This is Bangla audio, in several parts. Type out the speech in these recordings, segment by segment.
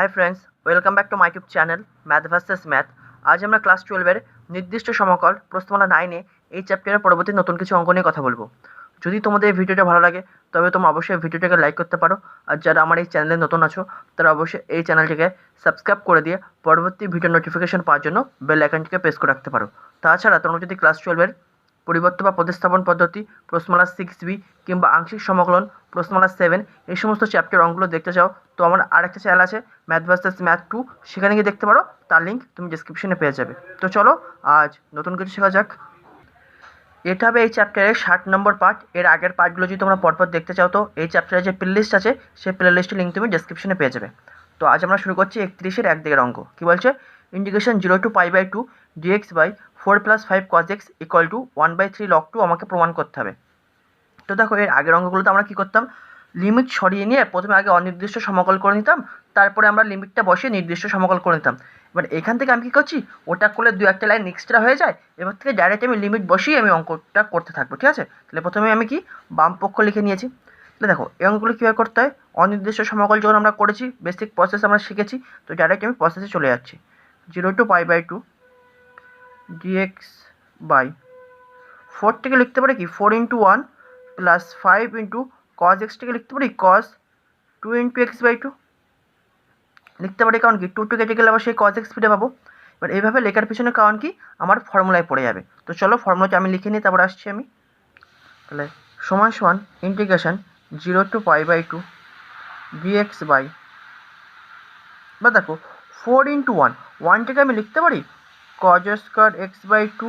Hi friends, welcome back to my YouTube channel math versus math. আজ আমরা ক্লাস 12-এর নির্দিষ্ট সমকল প্রশ্নমালা 9-এ এই চ্যাপ্টারের পরবর্তী নতুন কিছু অঙ্ক নিয়ে কথা বলবো। যদি তোমাদের এই ভিডিওটা ভালো লাগে তবে তোমরা অবশ্যই ভিডিওটাকে লাইক করতে পারো, আর যারা আমার এই চ্যানেলে নতুন আছো তারা অবশ্যই এই চ্যানেলটিকে সাবস্ক্রাইব করে দিয়ে পরবর্তী ভিডিও নোটিফিকেশন পাওয়ার জন্য বেল আইকনটিকে প্রেস করে রাখতে পারো। তাছাড়া তোমরা যদি ক্লাস 12-এর পরিবর্তন বা প্রতিস্থাপন পদ্ধতি, প্রশ্নমালা 6b কিংবা আংশিক সমকলন, প্রশ্নমালা 7 এই সমস্ত চ্যাপ্টার অঙ্কগুলো দেখতে চাও তো আমার আরেকটা চ্যানেল আছে ম্যাথ ভার্সেস ম্যাথ 2, সেখানে গিয়ে দেখতে পারো। তার লিঙ্ক তুমি ডেসক্রিপশনে পেয়ে যাবে। তো চলো আজ নতুন কিছু শেখা যাক। এটা হবে এই চ্যাপ্টারের 60 নম্বর পার্ট। এর আগের পার্টগুলো যদি তোমরা পরপর দেখতে চাও তো এই চ্যাপ্টারের যে প্লে লিস্ট আছে সেই প্লে লিস্টের লিঙ্ক তুমি ডেসক্রিপশনে পেয়ে যাবে। তো আজ আমরা শুরু করছি 31-এর এক দিকের অঙ্ক। কী বলছে? Integration 0 to π/2 dx by 4 + 5 cos x = 1/3 log 2 আমাকে প্রমাণ করতে হবে। তো দেখো, এর আগের অঙ্কগুলোতে আমরা কী করতাম, লিমিট সরিয়ে নিয়ে প্রথমে আগে অনির্দিষ্ট সমকল করে নিতাম, তারপরে আমরা লিমিটটা বসিয়ে নির্দিষ্ট সমকল করে নিতাম। এবার এখান থেকে আমি কী করছি, ওটা করলে দু একটা লাইন এক্সট্রা হয়ে যায়। এবার থেকে ডাইরেক্ট আমি লিমিট বসিয়ে আমি অঙ্কটা করতে থাকবো, ঠিক আছে? তাহলে প্রথমে আমি কি বাম পক্ষ লিখে নিয়েছি। তাহলে দেখো এই অঙ্কগুলো কীভাবে করতে হয়, অনির্দিষ্ট সমকল যখন আমরা করেছি, বেসিক প্রসেস আমরা শিখেছি, তো ডাইরেক্ট আমি প্রসেসে চলে যাচ্ছি। 0 to π/2 dx বাই 4 থেকে লিখতে পারি কি 4 × 1 প্লাস 5 × cos x থেকে লিখতে পারি cos 2 × x/2 লিখতে পারি। কারণ কি 2 কেটে গেলে আবার সেই cos x ফিরে পাবো। এবার এইভাবে লেখার পিছনে কারণ কি আমার ফর্মুলায় পড়ে যাবে। তো চলো ফর্মুলাটা আমি লিখে নিই, তারপর আসছি আমি। তাহলে সমান সমান ইন্টিগ্রেশন 0 to π/2 dx বাই, বা দেখো 4 × 1 থেকে আমি লিখতে পারি cos square x/2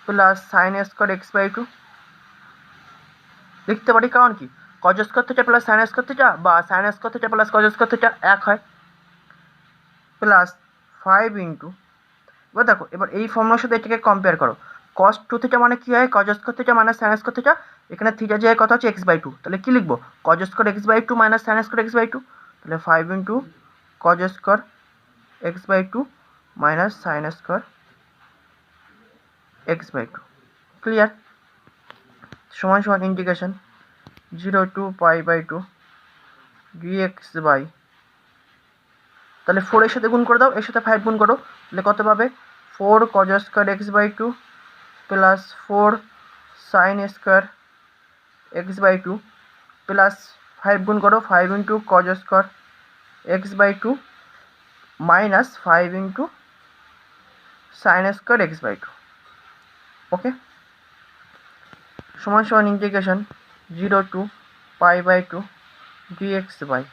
plus sin square x/2 লিখতে পারি। কারণ কি cos square theta plus sin square theta বা sin square theta plus cos square theta এক হয়, প্লাস 5 × এবার দেখো, এবার এই ফর্মুলার সাথে এটাকে কম্পেয়ার করো। cos 2 থিটা মানে কি হয়, cos square theta minus sin square theta. এখানে থিটা যে কথা হচ্ছে x/2, তাহলে কি লিখবো, cos square x/2 minus sin square x/2। তাহলে 5 × cos square x/2 minus sin square x/2। Clear? সমান সমান ইন্টিগ্রেশন 0 to π/2 dx বাই, তাহলে 4 এর সাথে গুণ করে দাও, এর সাথে 5 গুণ করো, তাহলে কত পাবে 4 cos square x/2 plus 4 sin square x/2 plus 5 গুণ করো 5 × cos square x/2 minus 5 × sin square x/2। ওকে, সমান সমান ইন্টিগ্রেশন 0 to π/2 dx বাই,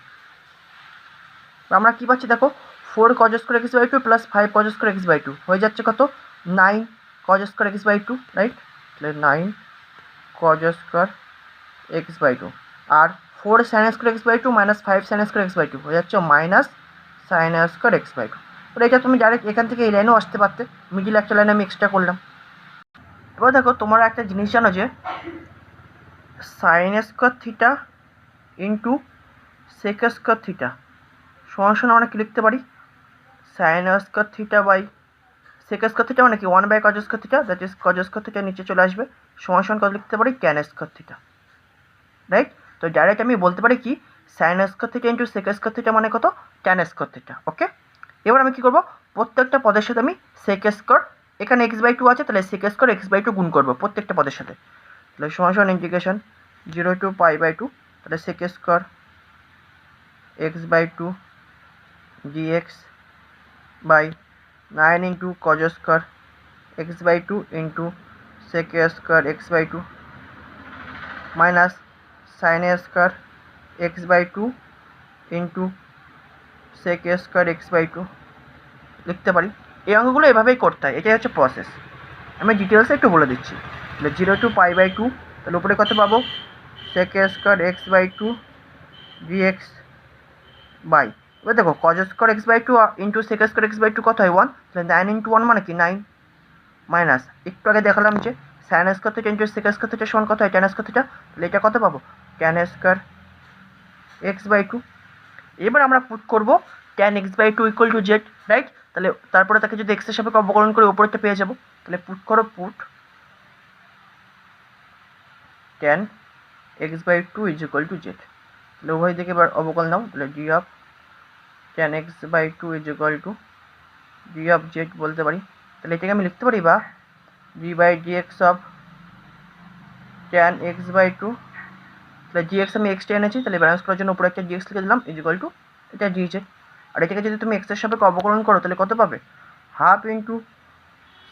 আমরা কী পাচ্ছি দেখো, 4 cos square x/2 plus 5 cos square x/2 হয়ে যাচ্ছে কত, 9 cos স্কয়ার x/2, রাইট? তাহলে 9 cos স্কয়ার x/2 আর 4 sin square x/2 minus 5 sin square x/2 হয়ে যাচ্ছে মাইনাস sin স্কয়ার x/2। তাহলে এটা তুমি ডাইরেক্ট এখান থেকে এই লাইনেও আসতে পারতে, মিডিল একটা লাইন আমি এক্সট্রা করলাম। এবার দেখো, তোমরা একটা জিনিস জানো যে sin square theta into sec square theta সমান সমান আমরা কি লিখতে পারি, sin square theta by sec square theta মানে কি 1/cos square theta, that is cos square theta নিচে চলে আসবে, সমান সমান কত লিখতে পারি tan স্কয়ার থিটা, রাইট? তো ডাইরেক্ট আমি বলতে পারি কি sin square theta into sec square theta মানে কত, tan স্কয়ার থিটা। ওকে, এবার আমি কি করব, প্রত্যেকটা পদের সাথে আমি sec স্কয়ার, এখানে x/2 আছে তাহলে sec স্কয়ার x/2 গুণ করব প্রত্যেকটা পদের সাথে। তাহলে সমান সমান ইন্টিগ্রেশন 0 to π/2, তাহলে sec square x/2 dx by 9 × cos square x/2 into sec square x/2 minus sin square x/2 into sec square x/2 লিখতে পারি। এই অঙ্কগুলো এভাবেই করতে হয়, এটাই হচ্ছে প্রসেস। আমি ডিটেলসে একটু বলে দিচ্ছি। তাহলে 0 to π/2, তাহলে উপরে কত পাবো, sec square x/2 dx by, এবার দেখো cos square x/2 into sec square x/2 কত হয় 1, তাহলে 9 × 1 মানে কি 9, মাইনাস একটু আগে দেখালাম যে sin square theta into sec square theta সমান কত হয় tan স্কয়ার থিটা, তাহলে এটা কত পাবো tan স্কয়ার x/2। এবার আমরা পুট করব tan x/2 equal to Z, right? তাহলে তারপরে তাকে যদি এক্স এর সাপেক্ষে অবকলন করে উপরেরটা পেয়ে যাব। তাহলে পুট করো, put tan x/2 is equal to z. তাহলে উভয় দিকে এবার অবকলন নাও, তাহলে d of tan x by two is equal to d of z বলতে পারি। তাহলে এটাকে আমি লিখতে পারি বা d by dx of tan x by two, তাহলে ডিএক্স আমি এক্সটা এনেছি, তাহলে ব্যালেন্স করার জন্য উপরে একটা ডিএক্স লিখে দিলাম ইজ ইকুয়াল টু এটা ডিজেড। আর এটাকে যদি তুমি এক্সের সাপেক্ষে অবকলন করো তাহলে কত পাবে, half into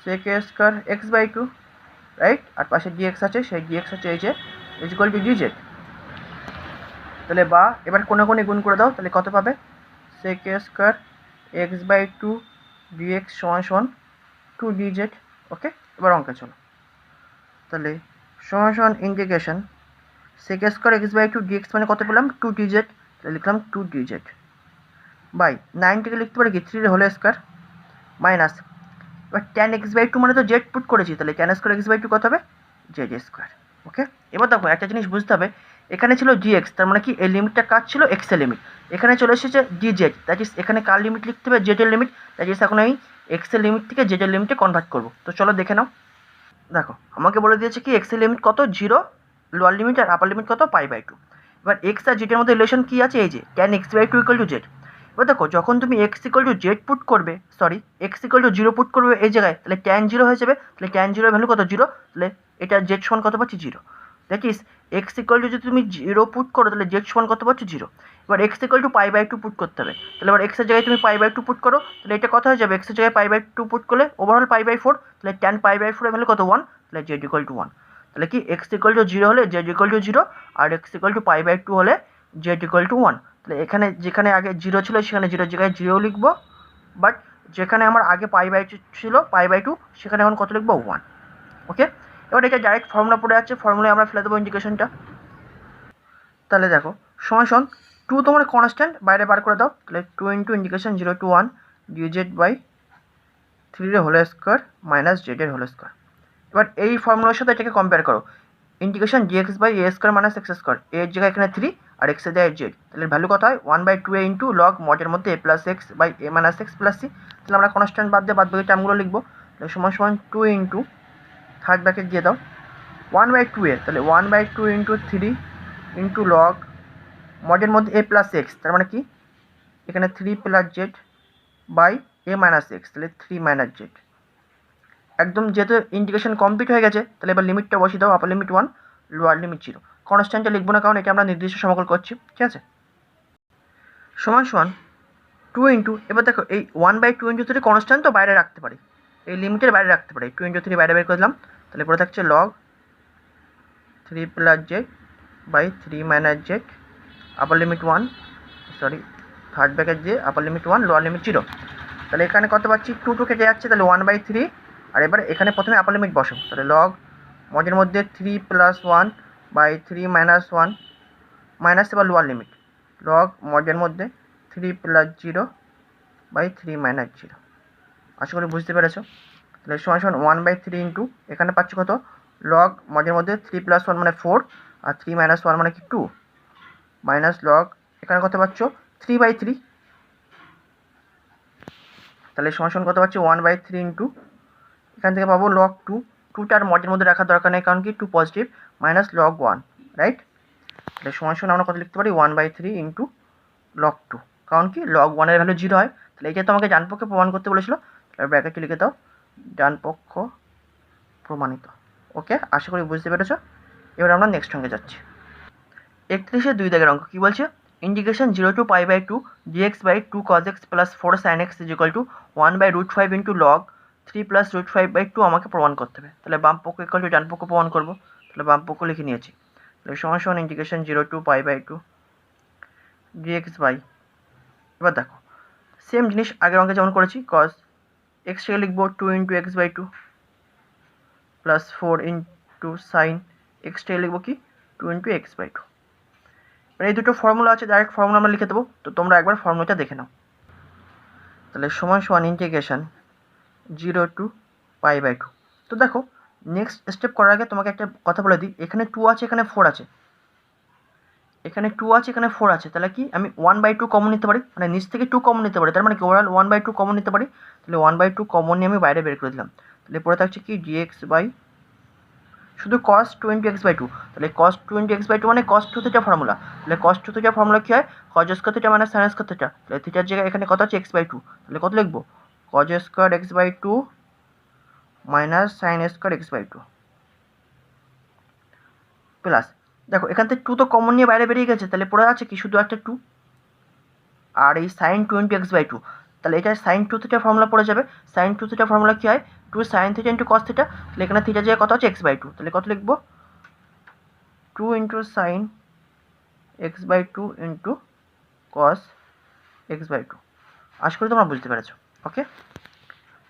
sec square x by two, right. আর পাশে ডিএক্স আছে, সেই ডিএক্স হচ্ছে এই যে ইজ ইকুয়াল টু ডিজেড। তাহলে বা এবার কোনে কোনে গুণ করে দাও, তাহলে কত পাবে, sec square x by two dx সমান সমান টু ডিজেড। ওকে, এবার অঙ্কে চলো। তাহলে সমান সমান integration sec square x by two dx মানে কত পেলাম, টু ডিজেড। তাহলে লিখলাম টু ডিজেড বাই 90কে লিখতে পারি কি 3 হোল স্কোয়ার মাইনাস, এবার tan x বাই টু মানে তো জেড পুট করেছি, তাহলে tan square x by two কত হবে, জেড স্কোয়ার। ওকে, এবার দেখো একটা জিনিস বুঝতে হবে, এখানে ছিল gx, তার মানে কি এই লিমিটটা কাজ ছিল x এর লিমিট, এখানে চলে এসেছে dz, দ্যাট ইজ এখানে কার লিমিট লিখতে হবে, জেড এর লিমিট, দ্যাট ইজ এখন আমি x এর লিমিট থেকে জেড এর লিমিটে কনভার্ট করবো। তো চলো দেখে নাও। দেখো আমাকে বলে দিয়েছে কি x এর লিমিট কত 0, লোয়ার লিমিট আর আপার লিমিট কত পাই বাই টু। এবার x আর জেড এর মধ্যে রিলেশন কি আছে, এই যে tan x by two equal to Z. এবার দেখো যখন তুমি x equal to Z put করবে, sorry x equal to 0 put করবে এই জায়গায়, তাহলে tan 0 হয়ে যাবে, তাহলে tan 0 এর ভ্যালু কত 0, তাহলে এটা জেড সমান কত পাচ্ছি 0, that is x equal two যদি তুমি 0 পুট করো তাহলে জেড সমান কত পাচ্ছ 0। এবার x equal to pi by two put করতে হবে, তাহলে এবার x এর জায়গায় তুমি পাই বাই টু পুট করো, তাহলে এটা কত হয়ে যাবে, x এর জায়গায় পাই বাই টু পুট করলে ওভারঅল পাই বাই 4, তাহলে tan পাই বাই 4 এর ভ্যালু কত 1, তাহলে জেড ইকুয়াল টু 1। তাহলে কি x ইকুয়াল টু 0 হলে জেড ইকুয়াল টু 0, আর x equal to pi by two হলে জেড ইকুয়াল টু 1। তাহলে এখানে যেখানে আগে 0 ছিল সেখানে 0 জায়গায় 0 লিখবো, বাট যেখানে আমার আগে পাই বাই টু ছিল পাই বাই টু সেখানে এখন কত লিখবো 1। ওকে, এবার এটা ডাইরেক্ট ফর্মুলা পড়ে আছে, ফর্মুলায় আমরা ফেলে দেবো ইন্টিগ্রেশনটা। তাহলে দেখো সমান সমান টু তোমার কনস্ট্যান্ট বাইরে বার করে দাও, তাহলে two into integration 0 to 1 dZ by 3 whole square minus জেডের হোল স্কোয়ার। এবার এই ফর্মুলার সাথে এটাকে কম্পেয়ার করো, integration dx by A square minus x square, এর জায়গায় এখানে 3 আর এক্স এর জায়গায় জেড, তাহলে ভ্যালু কত হয় 1/2a ইন্টু লগ মডের মধ্যে A plus x by A minus x plus C. তাহলে আমরা কনস্ট্যান্ট বাদ দিয়ে বাদ বাকি টার্মগুলো লিখবো, তাহলে সমান সমান 2 ইন্টু থার্ড ব্র্যাকেট দিয়ে দাও 1/2a, তাহলে 1/2 ইন্টু 3 ইন্টু লগ মডের মধ্যে এ প্লাস এক্স, তার মানে কি এখানে 3 plus z by A minus x, তাহলে 3 মাইনাস জেড। একদম যেহেতু ইন্টিগ্রেশন কমপ্লিট হয়ে গেছে, তাহলে এবার লিমিটটা বসিয়ে দাও, আপার লিমিট 1 লোয়ার লিমিট 0। কনস্ট্যান্টটা লিখবো না কারণ এটা আমরা নির্দিষ্ট সমাকল করছি, ঠিক আছে। সমান সমান 2 ইন্টু, এবার দেখো এই 1/2 ইন্টু 3 কনস্ট্যান্ট তো বাইরে রাখতে পারি, এই লিমিটের বাইরে রাখতে পারি, 2 ইন্টু 3 বাইরে বের করে দিলাম, তাহলে পরে থাকছে log 3 plus z by 3 minus z, upper limit 1, sorry third bracket দিয়ে আপার লিমিট 1 লোয়ার লিমিট 0। তাহলে এখানে কত পাচ্ছি 2 কেটে যাচ্ছে, তাহলে 1/3, আর এবার এখানে প্রথমে আপার লিমিট বসো, তাহলে লগ মডের মধ্যে 3 প্লাস 1 বাই 3 মাইনাস 1 মাইনাস এবার লোয়ার লিমিট লগ মডের মধ্যে 3 প্লাস 0 বাই 3 মাইনাস 0। আশা করি বুঝতে পেরেছো। তাহলে সমান সমান 1/3 ইন্টু এখানে পাচ্ছি কত, লগ মডের মধ্যে 3 প্লাস 1 মানে 4 আর 3 মাইনাস 1 মানে কি 2 মাইনাস লগ এখানে কত পাচ্ছ 3/3, তাহলে সমান সমান কত পাচ্ছি 1/3 ইন্টু এখান থেকে পাবো লগ 2টার মডের মধ্যে রাখার দরকার নেই কারণ কি 2 পজিটিভ, মাইনাস লগ 1, রাইট। তাহলে সমান সমান আমরা কত লিখতে পারি 1/3 ইন্টু লগ 2, কারণ কি লগ 1 এর ভ্যালু 0 হয়, তাহলে এটা তোমাকে ডান পক্ষে প্রমাণ করতে বলেছিল, তাহলে ব্র্যাকেটে লিখে দাও ডান পক্ষ প্রমাণিত। ওকে, আশা করি বুঝতে পেরেছো। এবার আমরা নেক্সট অঙ্কে যাচ্ছি। 31-এর 2 দাগের অঙ্ক কি বলছে, integration 0 to pi by 2 dx by 2 cos x plus 4 sin x is equal to 1/√5 into log 3 plus √5/2 আমাকে প্রমাণ করতে হবে। তাহলে বাম পক্ষ ইকুয়াল টু ডান পক্ষ প্রমাণ করবো, তাহলে বাম পক্ষ লিখে নিয়েছি, তাহলে সমান সমান integration 0 to pi by 2 dx by, এবার দেখো সেম জিনিস আগের অঙ্কে যেমন করেছি, cos x থেকে লিখবো 2 into x by 2 plus 4 into sine x থেকে লিখবো কি 2 ইন্টু এক্স বাই 2। এই দুটো ফর্মুলা আছে, ডাইরেক্ট ফর্মুলা আমরা লিখে দেবো, তো তোমরা একবার ফর্মুলাটা দেখে নাও। তাহলে সমান সমান ইন্টিগ্রেশন 0 টু পাই বাই 2। তো দেখো নেক্সট স্টেপ করার আগে তোমাকে একটা কথা বলে দিই, এখানে 2 আছে এখানে 4 আছে, এখানে 2 আছে এখানে 4 আছে, তাহলে কি আমি 1/2 কমন নিতে পারি, মানে নিচ থেকে 2 কমন নিতে পারি, তার মানে কি ওভারঅল 1/2 কমন নিতে পারি, তাহলে 1/2 কমন নিয়ে আমি বাইরে বের করে দিলাম, তাহলে পরে থাকছে কি dx বাই, শুধু cos 2 × x/2, তাহলে cos 2 × x/2 মানে cos 2 থিটা ফর্মুলা। তাহলে cos 2 থিটা ফর্মুলা কি হয়? cos square theta minus sin square theta. তাহলে থিটার জায়গায় এখানে কত আছে? x/2। তাহলে কত লিখবো? cos square x/2 minus sin square x/2 plus, দেখো এখান থেকে 2 তো কমন নিয়ে বাইরে বেরিয়ে গেছে, তাহলে পড়ে আছে কি? শুধু একটা 2। আর এই sin 20x/2, তাহলে এটা sin 2 থিটা ফর্মুলা পড়ে যাবে। sin 2 থিটা ফর্মুলা কি হয়? 2 sin theta into cos theta. তাহলে এখানে থিটার জায়গায় কত আছে? x/2। তাহলে কত লিখবো? 2 × sin x/2 into cos x/2। আশা করি তোমরা বুঝতে পেরেছো। ওকে,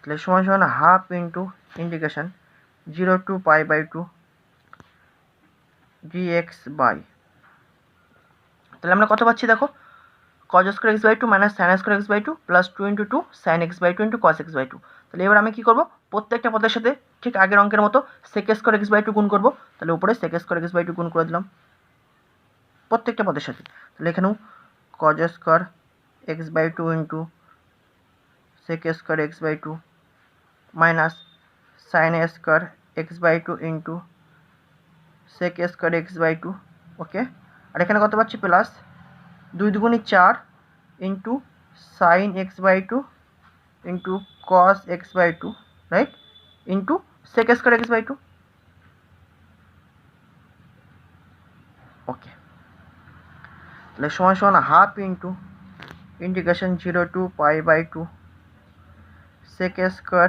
তাহলে সমান সমান half into integration 0 to π/2 dx by, তাহলে আমরা কত পাচ্ছি দেখো? cos square x/2 minus sin square x/2 plus 2 × 2 sin x/2 into cos x/2। তাহলে এবার আমি কি করব? প্রত্যেকটা পদের সাথে ঠিক আগের অঙ্কের মতো sec স্কয়ার x/2 গুণ করব। তাহলে উপরে sec স্কয়ার x/2 গুণ করে দিলাম প্রত্যেকটা পদের সাথে। তাহলে এখানেও cos square x/2 into sec square x/2 minus sin square x/2 into sec square x/2। Okay, আর এখানে কত পাচ্ছি? প্লাস 2 দুগুণে 4 into sin x/2 into cos x/2, right, into sec square x/2। Okay, তাহলে সমান সমান half into integration 0 to π/2 sec square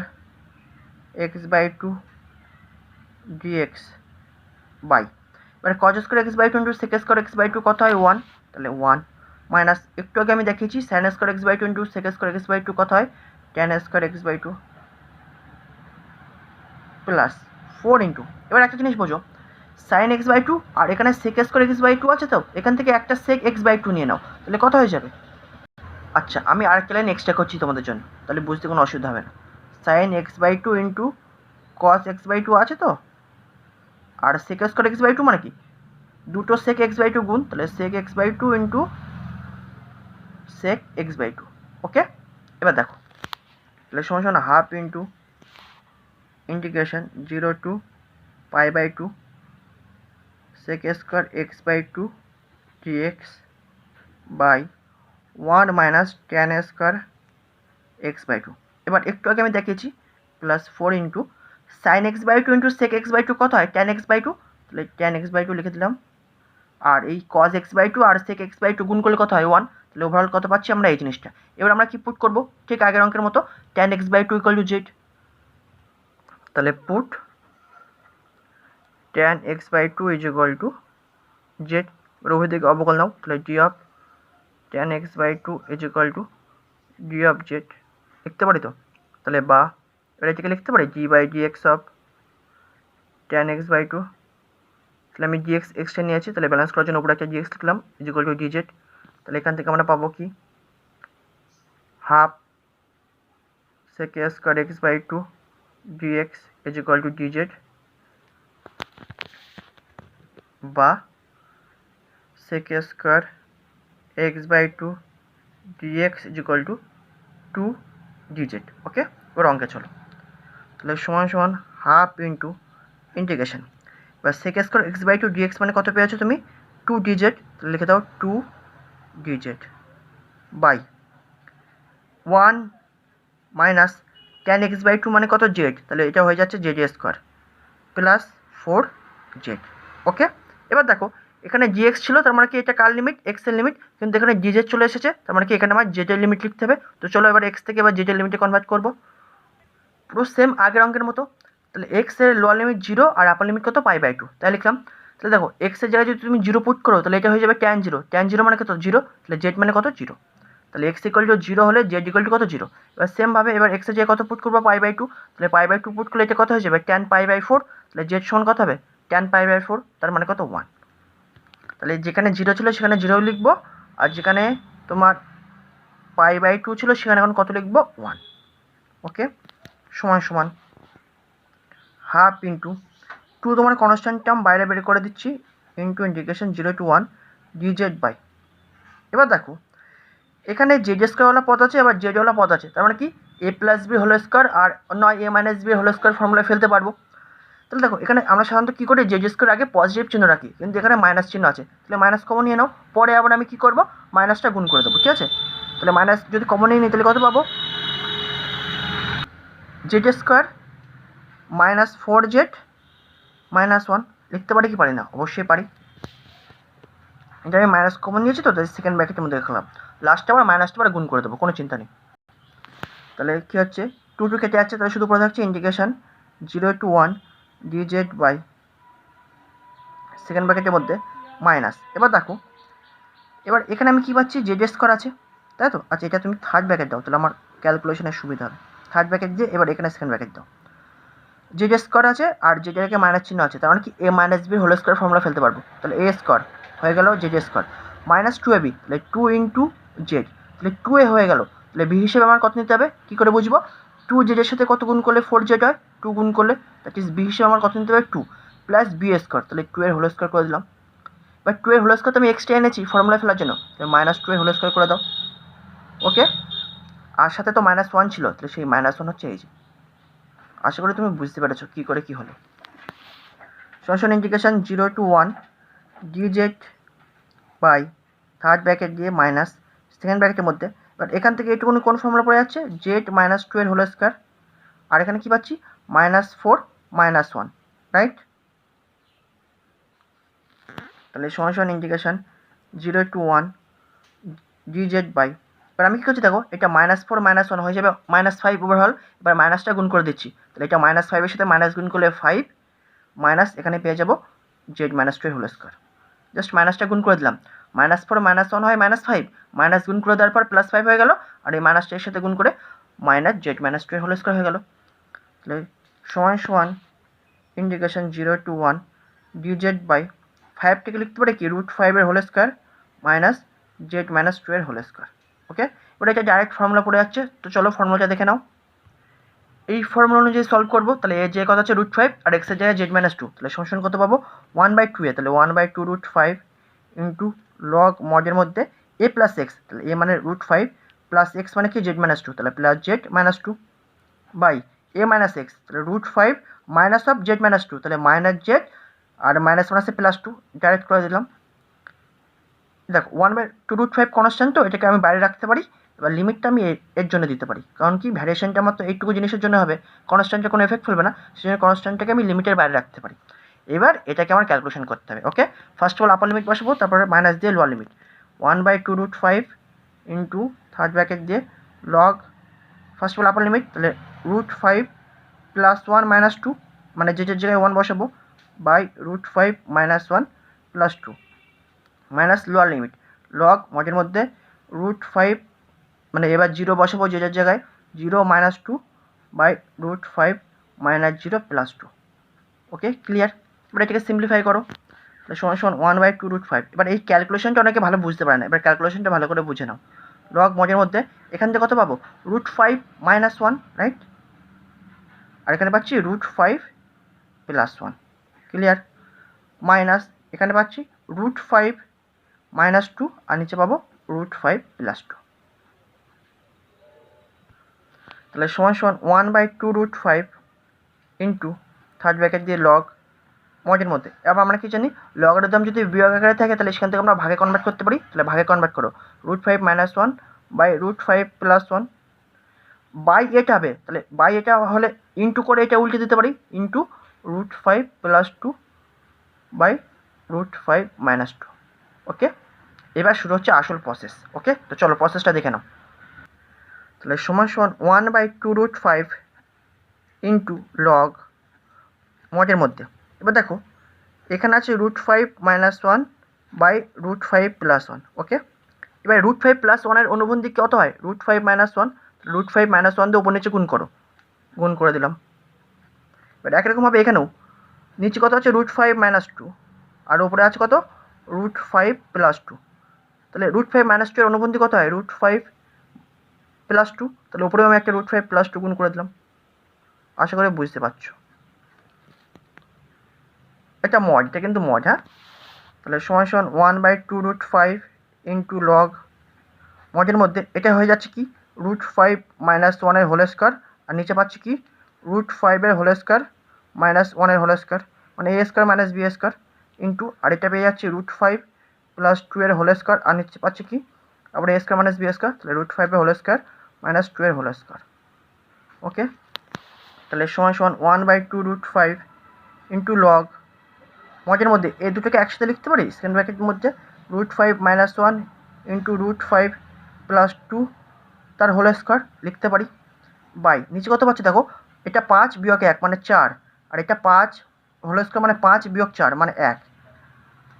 x/2 dx by, এবার cos square x/2 into sec square x/2 কত হয়? 1। তাহলে 1 মাইনাস, একটু আগে আমি দেখিয়েছি sin square x/2 into sec square x/2 কত হয়? tan square x/2 plus 4 into, এবার একটা জিনিস বোঝো, sin x/2 আর এখানে sec স্কয়ার x/2 আছে, তো এখান থেকে একটা sec x/2 নিয়ে নাও, তাহলে কত হয়ে যাবে? আচ্ছা, আমি আরেকটা লাইন এক্সট্রা করছি তোমাদের জন্য, তাহলে বুঝতে কোনো অসুবিধা হবে না। sin x/2 into cos x/2 আছে তো, আর sec স্কয়ার x/2 মানে কি? দুটো sec x/2 গুণ, তাহলে sec x/2 into sec x/2। ওকে, এবার দেখো, তাহলে সমান সমান half into integration 0 to π/2 sec square x/2 dx by 1 minus tan square x/2। এবার একটু আগে আমি দেখিয়েছি plus 4 into sin x/2 into sec x/2 কত হয়? tan x/2। তাহলে tan x/2 লিখে দিলাম, আর এই cos x/2 আর sec x/2 গুণ করলে কত হয়? 1। তাহলে ওভারঅল কত পাচ্ছি আমরা? এই জিনিসটা। এবার আমরা কি পুট করব? ঠিক আগের অঙ্কের মতো tan x/2 equal to z। তাহলে put tan x/2 is equal two z। রোহি থেকে অবকল নাও, তাহলে d of tan x/2 is equal two d of z লিখতে পারি তো? তাহলে বা এটা থেকে লিখতে পারি g/dx অফ tan x/2। তাহলে আমি dx এক্সটা নিয়েছি, তাহলে ব্যালেন্স করার জন্য উপরে একটা dx লিখলাম ইজ ইকুয়াল টু dz। তাহলে এখান থেকে আমরা পাবো কি? Half sec square x/2 dx is equal two dz বা sec square x/2 dx is equal two 2 dz। ওকে, এবার অঙ্কে চলো। তাহলে সমান সমান হাফ ইন্টু ইন্টিগ্রেশন, এবার sec স্কয়ার x/2 dx মানে কত পেয়েছো তুমি? 2 dz। তাহলে লিখে দাও 2 dz by 1 minus tan x/2 মানে কত? z। তাহলে এটা হয়ে যাচ্ছে z স্কয়ার প্লাস 4z। ওকে, এবার দেখো এখানে gx ছিল, তার মানে কি এটা কার লিমিট? x এর লিমিট, কিন্তু এখানে dz চলে এসেছে, তার মানে কি এখানে আমার z এর লিমিট লিখতে হবে। তো চলো এবার x থেকে এবার z এর লিমিটে কনভার্ট করব, পুরো সেম আগের অঙ্কের মতো। তাহলে x এর লোয়ার লিমিট 0 আর আপার লিমিট কত? π/2। তাই লিখলাম। তাহলে দেখো x এর জায়গায় যদি তুমি 0 পুট করো, তাহলে এটা হয়ে যাবে tan 0। tan 0 মানে কত? 0। তাহলে z মানে কত? 0। তাহলে x ইকুয়াল টু 0 হলে z ইকুয়াল টু কত? 0। এবার সেম ভাবে এবার x এর জায়গায় কত পুট করবো? π/2। তাহলে π/2 পুট করলে এটা কত হয়ে যাবে? tan π/4। তাহলে z সমান কত হবে? tan π/4, তার মানে কত? 1। তাহলে যেখানে 0 ছিল সেখানে 0 লিখবো, আর যেখানে তোমার π/2 ছিল সেখানে এখন কত লিখবো? 1। ওকে, সমান সমান হাফ ইন্টু 2 তোমার কনস্ট্যান্ট টার্ম বাইরে বের করে দিচ্ছি into integration 0 to 1 dz by, এবার দেখো এখানে জেড স্কোয়ারওয়ালা পদ আছে, আবার জেডওয়ালা পদ আছে, তার মানে কি a plus B whole square আর নয় a minus B whole square formula ফেলতে পারবো। তাহলে দেখো এখানে আমরা সাধারণত কী করি জেড স্কোয়ার আগে পজিটিভ চিহ্ন রাখি, কিন্তু এখানে মাইনাস চিহ্ন আছে, তাহলে মাইনাস কমন নিয়ে নাও, পরে আবার আমি কী করবো মাইনাসটা গুণ করে দেবো, ঠিক আছে। তাহলে মাইনাস যদি কমন নিয়ে নিই তাহলে কত পাবো, Z square minus 4z minus 1, লিখতে পারি কি পারি না, অবশ্যই পারি। এটা আমি মাইনাস কমন নিয়েছি তো তাই সেকেন্ড ব্র্যাকেটের মধ্যে দেখলাম, লাস্টে আবার মাইনাসটা আবার গুণ করে দেবো, কোনো চিন্তা নেই। তাহলে কী হচ্ছে 2 কেটে যাচ্ছে, তাহলে শুধু পড়ে থাকছে integration 0 to 1 dz by second ব্র্যাকেটের মধ্যে মাইনাস। এবার দেখো এবার এখানে আমি কী পাচ্ছি জেড স্কোয়ার আছে, তাই তো। আচ্ছা এটা তুমি থার্ড ব্র্যাকেট দাও, তাহলে আমার ক্যালকুলেশনের সুবিধা হবে। থার্ড ব্র্যাকেট দিয়ে এবার এখানে সেকেন্ড ব্র্যাকেট দাও, জেড স্কোয়ার আছে আর জেডের মাইনাস চিহ্ন আছে, তার মানে কি A minus B whole square formula ফেলতে পারবো। তাহলে এ স্কোয়ার হয়ে গেল জেড স্কোয়ার মাইনাস 2ab, তাহলে 2 ইন্টু জেড, তাহলে 2a হয়ে গেল। তাহলে বি হিসেবে আমার কত নিতে হবে, কী করে বুঝবো, 2 জেডের সাথে কত গুণ করলে 4z হয়, 2 গুণ করলে, দ্যাট ইজ বি হিসেবে আমার কত নিতে হবে 2 প্লাস বি স্কোয়ার, তাহলে 2 এর হোল স্কোয়ার করে দিলাম। এবার 2 এর হোল স্কোয়ার তো আমি এক্সট্রা এনেছি ফর্মুলা ফেলার জন্য, তাহলে মাইনাস 2 এর হোল স্কোয়ার করে দাও, ওকে। আর সাথে তো -1 ছিল, তাহলে সেই -1 হচ্ছে এই যে। আশা করি তুমি বুঝতে পেরেছো কী করে কী হলো। সরাসরি integration 0 to 1 dz by third bracket দিয়ে মাইনাস সেকেন্ড ব্র্যাকেটের মধ্যে, বাট এখান থেকে এইটুকুনি কোন ফর্মুলা পড়ে যাচ্ছে জেড মাইনাস 2 এর হোল স্কোয়ার, আর এখানে কী পাচ্ছি -4 -1, রাইট। তাহলে সরাসরি ইন্টিগ্রেশন 0 to 1 dz বাই, এবার আমি কী করছি দেখো এটা -4 -1 হয়ে যাবে -5 ওভারঅল, এবার মাইনাসটা গুণ করে দিচ্ছি, তাহলে এটা -5 এর সাথে মাইনাস গুণ করলে 5 মাইনাস এখানে পেয়ে যাবো জেড মাইনাস 2 এর হোল স্কোয়ার, জাস্ট মাইনাসটা গুণ করে দিলাম, -4 -1 হয় -5, মাইনাস গুণ করে দেওয়ার পর +5 হয়ে গেল, আর এই মাইনাসটা এর সাথে গুণ করে মাইনাস জেড মাইনাস 2 এর হোল স্কোয়ার হয়ে গেল। তাহলে সমান ইন্টিগ্রেশন 0 to 1 dz বাই 5 থেকে লিখতে পারে কি √5 এর whole square minus z minus 2 এর হোল স্কোয়ার, ওকে। এবার এটা ডাইরেক্ট ফর্মুলা পড়ে যাচ্ছে, তো চলো ফর্মুলাটা দেখে নাও। এই ফর্মুলা অনুযায়ী সলভ করবো, তাহলে এ যে কত আছে √5 আর এক্স এর জায়গায় জেড মাইনাস 2, তাহলে সমান কত পাবো 1/2 এ, তাহলে 1/2 √5 ইন্টু লগ মডের মধ্যে এ প্লাস এক্স, তাহলে এ মানে √5 প্লাস এক্স মানে কি জেড মাইনাস 2, তাহলে plus z minus 2 by A minus x, তাহলে √5 মাইনাস অফ জেড মাইনাস 2, তাহলে মাইনাস জেড আর মাইনাস মাইনাসে +2 ডাইরেক্ট করে দিলাম। দেখো 1/2 √5 কনস্ট্যান্ট, তো এটাকে আমি বাইরে রাখতে পারি, এবার লিমিটটা আমি এর জন্য দিতে পারি, কারণ কি ভ্যারিয়েশনটা আমার তো এইটুকু জিনিসের জন্য হবে, কনস্ট্যান্টের কোনো এফেক্ট ফেলবে না, সেই জন্য কনস্ট্যান্টটাকে আমি লিমিটের বাইরে রাখতে পারি। এবার এটাকে আমার ক্যালকুলেশন করতে হবে, okay. First of all upper limit বসাবো, তারপরে মাইনাস দিয়ে lower limit 1/2 √5 into third bracket দিয়ে log first of all upper limit, তাহলে √5 +1 -2 মানে যেটার জায়গায় 1 বসাবো by √5 -1 +2 minus lower limit log মডের মধ্যে √5 মানে এবার 0 বসাবো যেটার জায়গায় 0 -2 বাই √5 -0 +2, ওকে ক্লিয়ার। এবার এটাকে সিম্পলিফাই করো, তাহলে সমান 1/2 √5। এবার এই ক্যালকুলেশনটা অনেকে ভালো বুঝতে পারে না, এবার ক্যালকুলেশনটা ভালো করে বুঝে নাও। লগ মডের মধ্যে এখান থেকে কত পাবো √5 -1, রাইট, আর এখানে পাচ্ছি √5 +1, ক্লিয়ার, মাইনাস এখানে পাচ্ছি √5 -2 আর নিচে পাবো √5 +2, তাহলে সমান 1/2 √5 ইন্টু থার্ড ব্র্যাকেট দিয়ে লগ মডের মধ্যে। এবার আমরা কি জানি লগারিদম যদি বিয়োগ আকারে থাকে তাহলে সেখান থেকে আমরা ভাগে কনভার্ট করতে পারি, তাহলে ভাগে কনভার্ট করো √5 -1 বাই √5 +1 বাই এটা হবে, তাহলে বাই এটা হলে ইন্টু করে এটা উল্টে দিতে পারি ইন্টু √5 +2 বাই √5 -2, ওকে। এবার শুরু হচ্ছে আসল প্রসেস, ওকে। তো চলো প্রসেসটা দেখে নাও। তাহলে সমান 1/2 √5 ইন্টু লগ মডের মধ্যে, এবার দেখো এখানে আছে √5 -1 বাই √5 +1, ওকে। এবার √5 +1 এর অনুবন্ধী কত হয় √5 -1, √5 -1 দিয়ে উপর নিচে গুণ করে দিলাম। এবার একরকমভাবে এখানেও নিচে কত আছে √5 -2 আর উপরে আছে কত √5 +2, তাহলে √5 -2 এর অনুবন্ধী কত হয় √5 +2, তাহলে উপরেও আমি একটা √5 +2 গুণ করে দিলাম। আশা করি বুঝতে পারছো, এটা মড, এটা কিন্তু মড, হ্যাঁ। তাহলে সমান 1/2 √5 ইন্টু লগ মডের মধ্যে এটা হয়ে যাচ্ছে কি √5 -1 এর হোল স্কোয়ার, আর নিচে পাচ্ছি কি √5 এর হোল স্কোয়ার মাইনাস ওয়ানের হোল স্কোয়ার, মানে A square minus B square into, আর এটা পেয়ে যাচ্ছি √5 প্লাস 2 এর হোল স্কোয়ার, আর নিচে পাচ্ছি কি আবার এ স্কোয়ার মাইনাস বি স্কোয়ার, তাহলে √5 এর হোল স্কোয়ার মাইনাস 2 এর হোল স্কোয়ার। ওকে, তাহলে সমান সমান 1/2 √5 ইন্টু লগ, মজের মধ্যে এই দুটোকে একসাথে লিখতে পারি সেকেন্ড ব্র্যাকেটের মধ্যে, √5 মাইনাস 1 ইন্টু √5 প্লাস 2 তার হোল স্কোয়ার লিখতে পারি, বাই নিচে কত পাচ্ছি দেখো, এটা 5 বিয়োগ 1 মানে 4, আর এটা 5 হোল স্কোয়ার মানে 5 বিয়োগ 4 মানে 1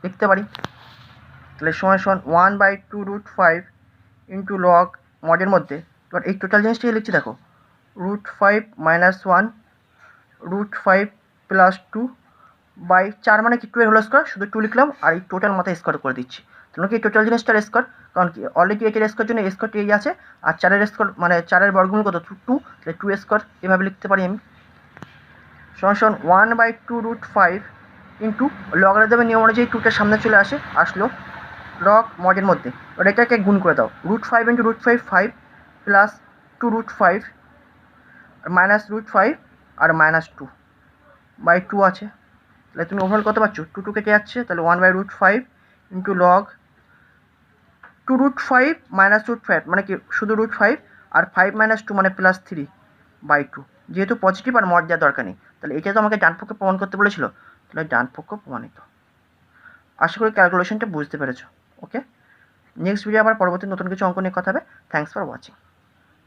লিখতে পারি। তাহলে সমান সমান 1/2 √5 ইন্টু লগ, মডের মধ্যে এবার এই টোটাল জিনিসটাই লিখছি দেখো, √5 মাইনাস 1 √5 প্লাস 2 বাই 4 মানে কি 2 এর হোল স্কোয়ার, শুধু 2 লিখলাম আর এই টোটাল মাথায় স্কোয়ার করে দিচ্ছি, তাহলে কি টোটাল জিনিসটার স্কোয়ার, কারণ কি অলরেডি এটার স্কোয়ার জন্য স্কোয়ারটি এই আছে, আর 4 এর স্কোয়ার মানে 4 এর বর্গমূল কত 2, তাহলে 2 স্কোয়ার এভাবে লিখতে পারি আমি। সমান সমান 1/2 √5 ইন্টু লগারিদমের নিয়ম অনুযায়ী 2টার সামনে চলে আসলো লগ মডের মধ্যে, এবার এটাকে গুণ করে দাও, √5 ইন্টু √5 5 প্লাস 2 √5 মাইনাস √5 আর মাইনাস 2 বাই 2 আছে, তাহলে তুমি ওভারঅল কত পাচ্ছ 2 কেটে যাচ্ছে, তাহলে 1/√5 ইন্টু লগ 2 √5 মাইনাস √5 মানে কি শুধু √5 আর 5 মাইনাস 2 মানে প্লাস 3 বাই 2, যেহেতু পজিটিভ আর মড দেওয়ার দরকার নেই, তাহলে এটা তো আমাকে ডান পক্ষে প্রমাণ করতে বলেছিল, তাহলে ডান পক্ষ প্রমাণিত। আশা করি ক্যালকুলেশনটা বুঝতে পেরেছো। ওকে, নেক্সট ভিডিও আবার পরবর্তী নতুন কিছু অঙ্ক নিয়ে কথা হবে। Thanks for watching.